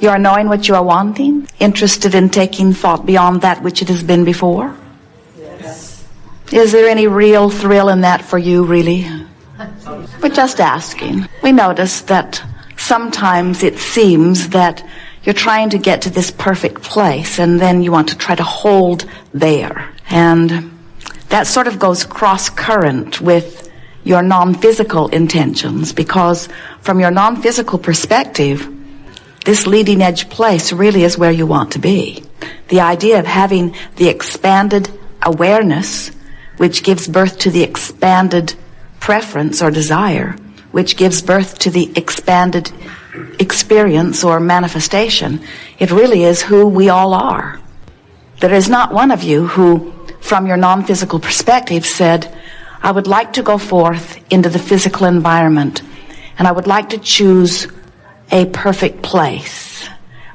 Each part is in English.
You are knowing what you are wanting, interested in taking thought beyond that which it has been before. Yes. Is there any real thrill in that for you, really? We're just asking. We notice that sometimes it seems that you're trying to get to this perfect place, and then you want to try to hold there. And that sort of goes cross-current with your non-physical intentions, because from your non-physical perspective, this leading edge place really is where you want to be. The idea of having the expanded awareness, which gives birth to the expanded preference or desire, which gives birth to the expanded experience or manifestation. It really is who we all are. There is not one of you who, from your non-physical perspective, said, I would like to go forth into the physical environment, and I would like to choose a perfect place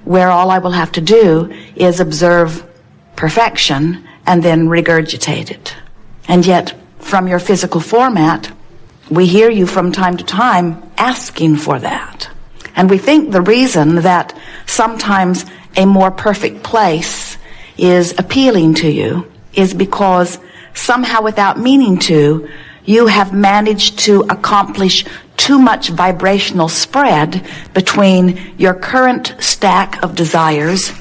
where all I will have to do is observe perfection and then regurgitate it. And yet, from your physical format, we hear you from time to time asking for that. And we think the reason that sometimes a more perfect place is appealing to you is because somehow, without meaning to, you have managed to accomplish too much vibrational spread between your current stack of desires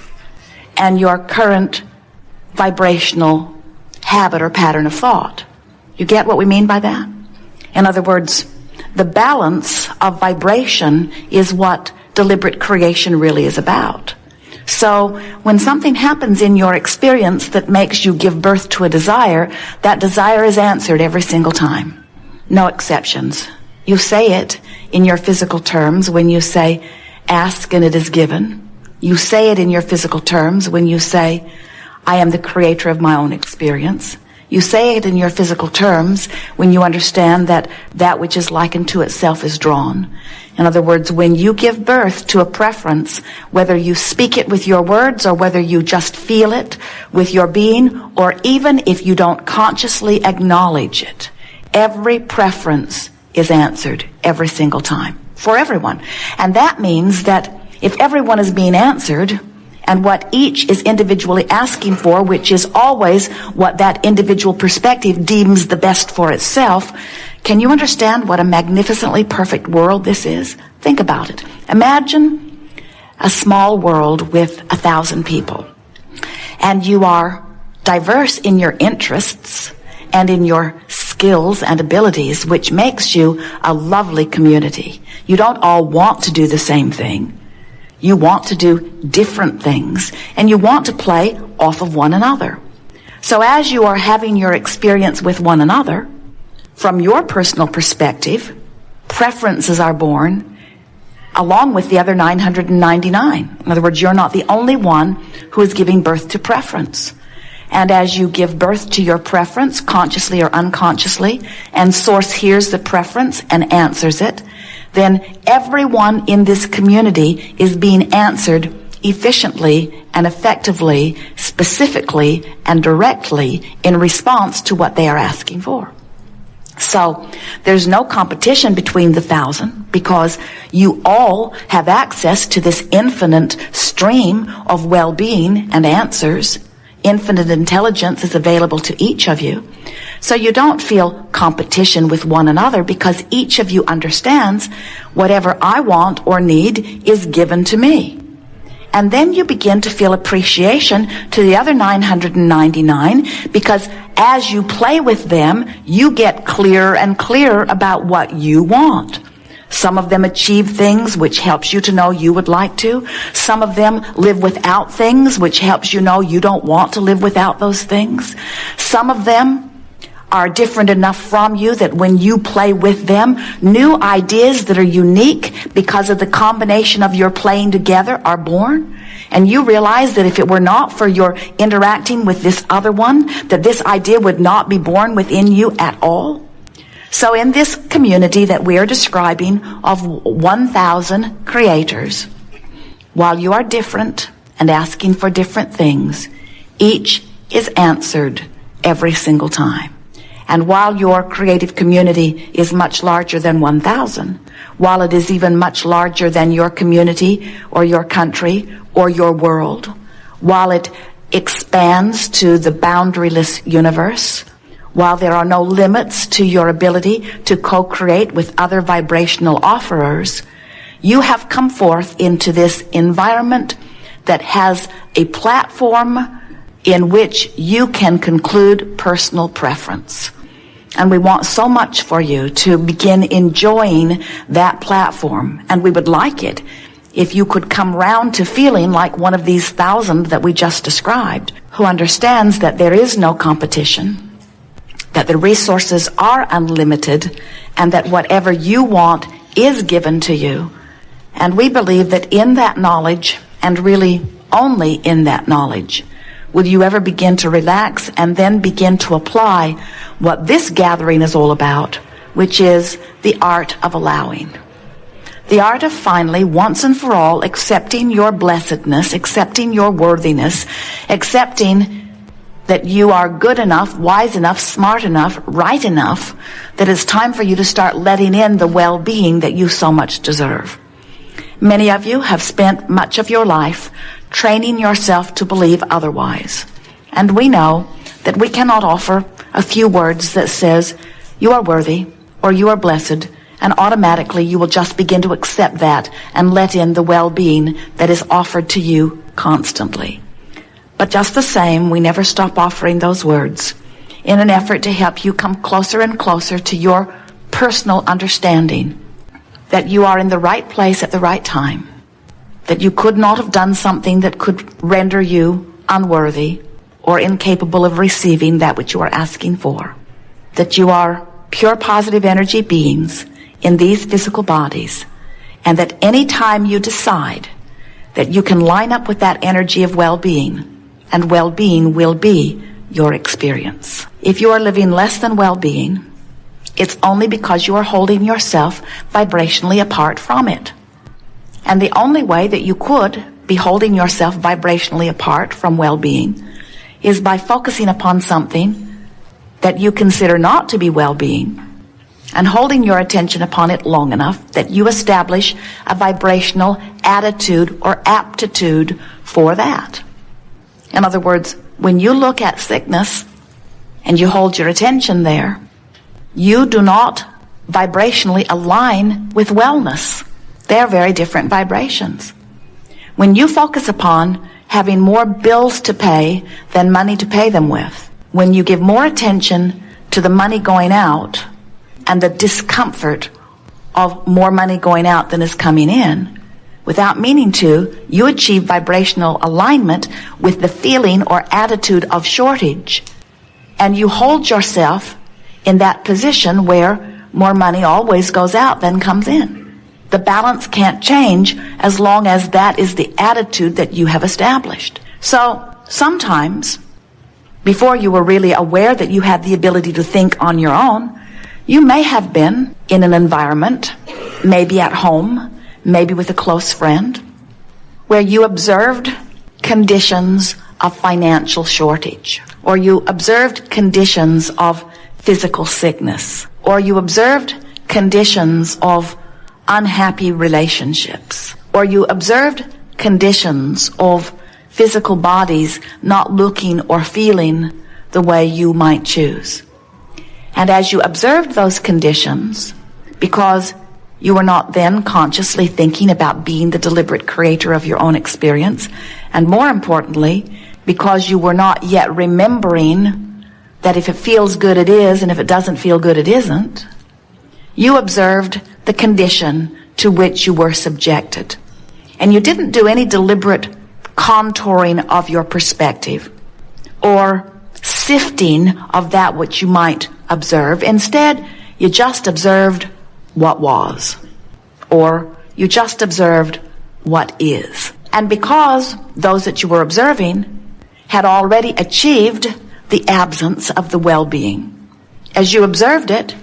and your current vibrational habit or pattern of thought. You get what we mean by that? In other words, the balance of vibration is what deliberate creation really is about. So when something happens in your experience that makes you give birth to a desire, that desire is answered every single time. No exceptions. You say it in your physical terms when you say, ask and it is given. You say it in your physical terms when you say, I am the creator of my own experience. You say it in your physical terms when you understand that that which is likened to itself is drawn. In other words, when you give birth to a preference, whether you speak it with your words or whether you just feel it with your being, or even if you don't consciously acknowledge it, every preference is answered every single time for everyone. And that means that if everyone is being answered, and what each is individually asking for, which is always what that individual perspective deems the best for itself, can you understand what a magnificently perfect world this is? Think about it. Imagine a small world with 1,000 people, and you are diverse in your interests and in your skills and abilities, which makes you a lovely community. You don't all want to do the same thing. You want to do different things, and you want to play off of one another. So as you are having your experience with one another, from your personal perspective, preferences are born along with the other 999. In other words, you're not the only one who is giving birth to preference. And as you give birth to your preference, consciously or unconsciously, and Source hears the preference and answers it, then everyone in this community is being answered efficiently and effectively, specifically and directly in response to what they are asking for. So there's no competition between the 1,000 because you all have access to this infinite stream of well-being and answers. Infinite intelligence is available to each of you. So you don't feel competition with one another because each of you understands whatever I want or need is given to me. And then you begin to feel appreciation to the other 999 because as you play with them, you get clearer and clearer about what you want. Some of them achieve things which helps you to know you would like to. Some of them live without things which helps you know you don't want to live without those things. Some of them are different enough from you that when you play with them, new ideas that are unique because of the combination of your playing together are born. And you realize that if it were not for your interacting with this other one, that this idea would not be born within you at all. So in this community that we are describing of 1,000 creators, while you are different and asking for different things, each is answered every single time. And while your creative community is much larger than 1,000, while it is even much larger than your community or your country or your world, while it expands to the boundaryless universe, while there are no limits to your ability to co-create with other vibrational offerers, you have come forth into this environment that has a platform in which you can conclude personal preference. And we want so much for you to begin enjoying that platform. And we would like it if you could come round to feeling like one of these 1,000 that we just described, who understands that there is no competition, that the resources are unlimited, and that whatever you want is given to you. And we believe that in that knowledge, and really only in that knowledge, will you ever begin to relax and then begin to apply what this gathering is all about, which is the art of allowing. The art of finally, once and for all, accepting your blessedness, accepting your worthiness, accepting that you are good enough, wise enough, smart enough, right enough, that it's time for you to start letting in the well-being that you so much deserve. Many of you have spent much of your life training yourself to believe otherwise. And we know that we cannot offer a few words that says, you are worthy, or you are blessed, and automatically you will just begin to accept that and let in the well-being that is offered to you constantly. But just the same, we never stop offering those words in an effort to help you come closer and closer to your personal understanding that you are in the right place at the right time, that you could not have done something that could render you unworthy or incapable of receiving that which you are asking for, that you are pure positive energy beings in these physical bodies, and that any time you decide that you can line up with that energy of well-being, and well-being will be your experience. If you are living less than well-being, it's only because you are holding yourself vibrationally apart from it. And the only way that you could be holding yourself vibrationally apart from well-being is by focusing upon something that you consider not to be well-being and holding your attention upon it long enough that you establish a vibrational attitude or aptitude for that. In other words, when you look at sickness and you hold your attention there, you do not vibrationally align with wellness. They are very different vibrations. When you focus upon having more bills to pay than money to pay them with, when you give more attention to the money going out and the discomfort of more money going out than is coming in, without meaning to, you achieve vibrational alignment with the feeling or attitude of shortage. And you hold yourself in that position where more money always goes out than comes in. The balance can't change as long as that is the attitude that you have established. So sometimes, before you were really aware that you had the ability to think on your own, you may have been in an environment, maybe at home, maybe with a close friend, where you observed conditions of financial shortage, or you observed conditions of physical sickness, or you observed conditions of unhappy relationships, or you observed conditions of physical bodies not looking or feeling the way you might choose. And as you observed those conditions, because you were not then consciously thinking about being the deliberate creator of your own experience, and more importantly, because you were not yet remembering that if it feels good it is, and if it doesn't feel good it isn't, you observed the condition to which you were subjected. And you didn't do any deliberate contouring of your perspective or sifting of that which you might observe. Instead, you just observed what was, or you just observed what is. And because those that you were observing had already achieved the absence of the well-being, as you observed it,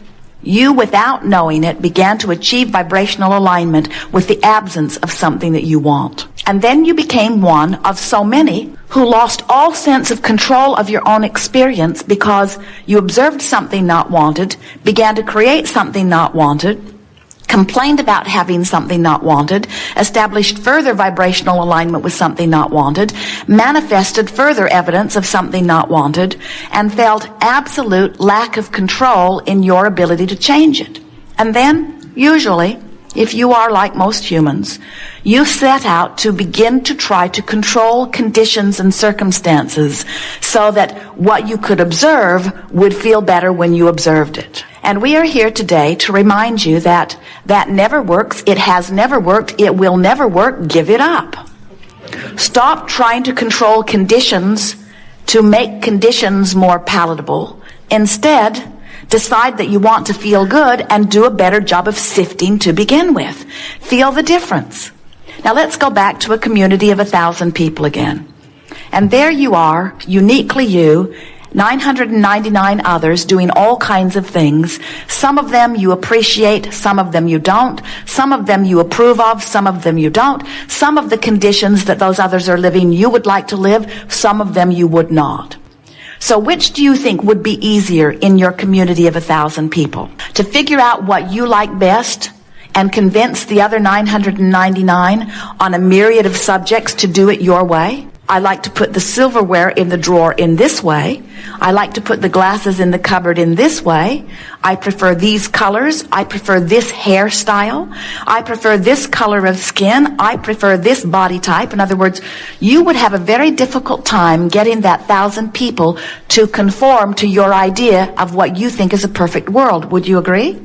you, without knowing it, began to achieve vibrational alignment with the absence of something that you want. And then you became one of so many who lost all sense of control of your own experience because you observed something not wanted, began to create something not wanted, complained about having something not wanted, established further vibrational alignment with something not wanted, manifested further evidence of something not wanted, and felt absolute lack of control in your ability to change it. And then, usually, if you are like most humans, you set out to begin to try to control conditions and circumstances so that what you could observe would feel better when you observed it. And we are here today to remind you that that never works, it has never worked, it will never work. Give it up. Stop trying to control conditions to make conditions more palatable. Instead, decide that you want to feel good and do a better job of sifting to begin with. Feel the difference. Now let's go back to a community of 1,000 people again. And there you are, uniquely you, 999 others doing all kinds of things. Some of them you appreciate, some of them you don't. Some of them you approve of, some of them you don't. Some of the conditions that those others are living you would like to live, some of them you would not. So which do you think would be easier in your community of 1,000 people? To figure out what you like best and convince the other 999 on a myriad of subjects to do it your way? I like to put the silverware in the drawer in this way. I like to put the glasses in the cupboard in this way. I prefer these colors. I prefer this hairstyle. I prefer this color of skin. I prefer this body type. In other words, you would have a very difficult time getting that 1,000 people to conform to your idea of what you think is a perfect world. Would you agree?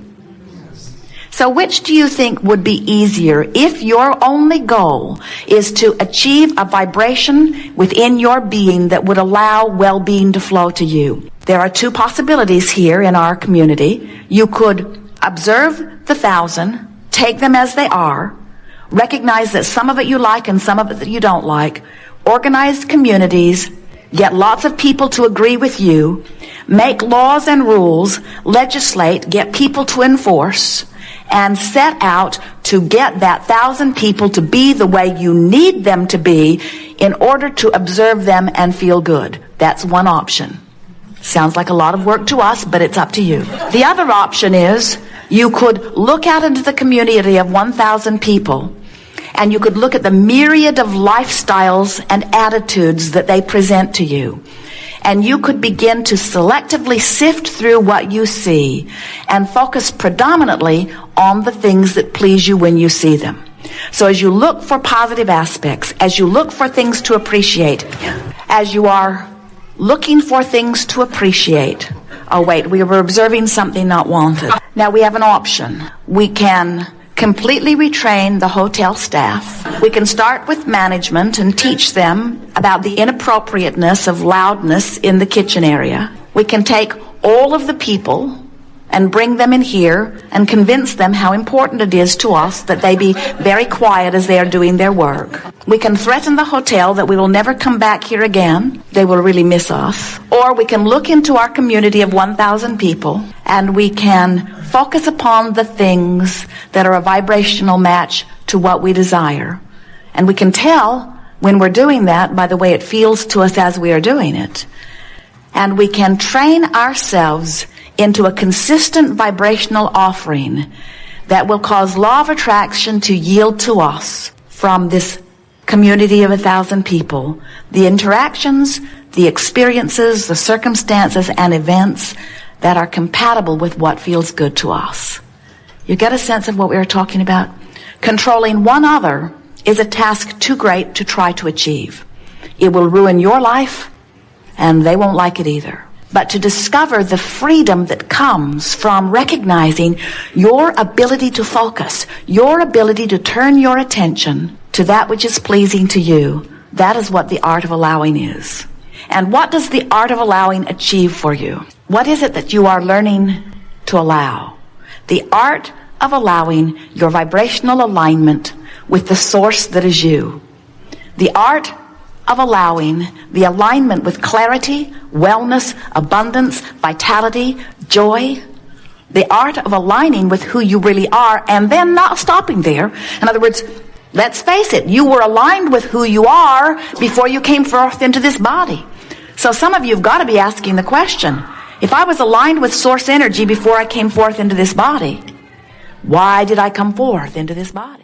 So which do you think would be easier if your only goal is to achieve a vibration within your being that would allow well-being to flow to you? There are two possibilities here in our community. You could observe the 1,000, take them as they are, recognize that some of it you like and some of it that you don't like, organize communities, get lots of people to agree with you, make laws and rules, legislate, get people to enforce, and set out to get that 1,000 people to be the way you need them to be in order to observe them and feel good. That's one option. Sounds like a lot of work to us, but it's up to you. The other option is you could look out into the community of 1,000 people and you could look at the myriad of lifestyles and attitudes that they present to you. And you could begin to selectively sift through what you see and focus predominantly on the things that please you when you see them. So as you look for positive aspects, as you look for things to appreciate, as you are looking for things to appreciate, oh wait, we were observing something not wanted. Now we have an option. We can completely retrain the hotel staff. We can start with management and teach them about the inappropriateness of loudness in the kitchen area. We can take all of the people and bring them in here and convince them how important it is to us that they be very quiet as they are doing their work. We can threaten the hotel that we will never come back here again. They will really miss us. Or we can look into our community of 1,000 people and we can focus upon the things that are a vibrational match to what we desire. And we can tell when we're doing that by the way it feels to us as we are doing it. And we can train ourselves into a consistent vibrational offering that will cause law of attraction to yield to us from this community of 1,000 people. The interactions, the experiences, the circumstances and events that are compatible with what feels good to us. You get a sense of what we are talking about? Controlling one other is a task too great to try to achieve. It will ruin your life and they won't like it either. But to discover the freedom that comes from recognizing your ability to focus, your ability to turn your attention to that which is pleasing to you, that is what the art of allowing is. And what does the art of allowing achieve for you? What is it that you are learning to allow? The art of allowing your vibrational alignment with the source that is you. The art of allowing the alignment with clarity, wellness, abundance, vitality, joy. The art of aligning with who you really are and then not stopping there. In other words, Let's face it, you were aligned with who you are before you came forth into this body. So some of you have got to be asking the question, if I was aligned with source energy before I came forth into this body, why did I come forth into this body?